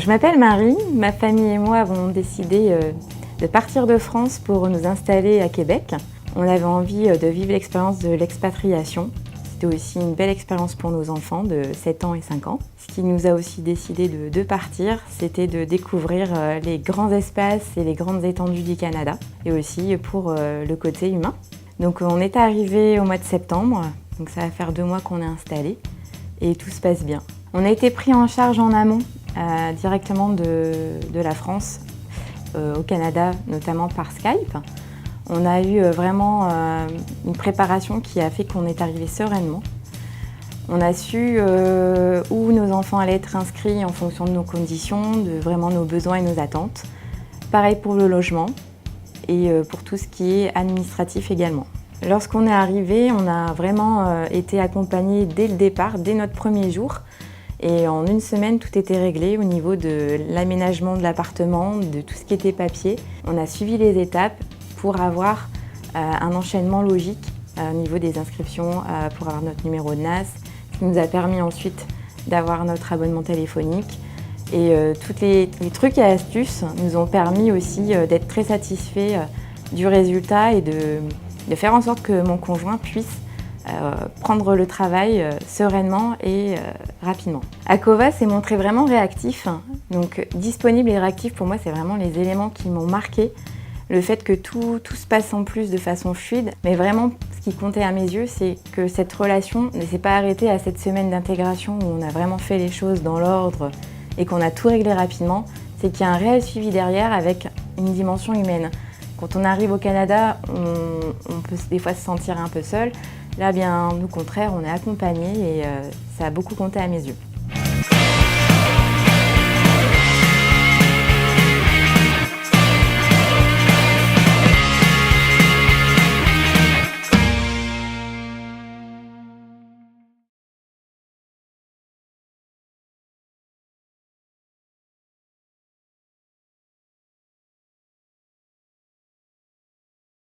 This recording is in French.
Je m'appelle Marie, ma famille et moi avons décidé de partir de France pour nous installer à Québec. On avait envie de vivre l'expérience de l'expatriation. C'était aussi une belle expérience pour nos enfants de 7 ans et 5 ans. Ce qui nous a aussi décidé de partir, c'était de découvrir les grands espaces et les grandes étendues du Canada, et aussi pour le côté humain. Donc on est arrivé au mois de septembre, donc ça va faire 2 mois qu'on est installé, et tout se passe bien. On a été pris en charge en amont, directement de la France, au Canada, notamment par Skype. On a eu vraiment une préparation qui a fait qu'on est arrivé sereinement. On a su où nos enfants allaient être inscrits en fonction de nos conditions, de vraiment nos besoins et nos attentes. Pareil pour le logement et pour tout ce qui est administratif également. Lorsqu'on est arrivé, on a vraiment été accompagnés dès le départ, dès notre premier jour. Et en 1 semaine, tout était réglé au niveau de l'aménagement de l'appartement, de tout ce qui était papier. On a suivi les étapes pour avoir un enchaînement logique au niveau des inscriptions, pour avoir notre numéro de NAS, ce qui nous a permis ensuite d'avoir notre abonnement téléphonique. Et tous les trucs et astuces nous ont permis aussi d'être très satisfaits du résultat et de faire en sorte que mon conjoint puisse prendre le travail sereinement et rapidement. Akova s'est montré vraiment réactif, donc disponible et réactif pour moi c'est vraiment les éléments qui m'ont marqué. Le fait que tout se passe en plus de façon fluide, mais vraiment ce qui comptait à mes yeux c'est que cette relation ne s'est pas arrêtée à cette semaine d'intégration où on a vraiment fait les choses dans l'ordre et qu'on a tout réglé rapidement, c'est qu'il y a un réel suivi derrière avec une dimension humaine. Quand on arrive au Canada, on peut des fois se sentir un peu seul. Là, bien, au contraire, on est accompagnés et ça a beaucoup compté à mes yeux.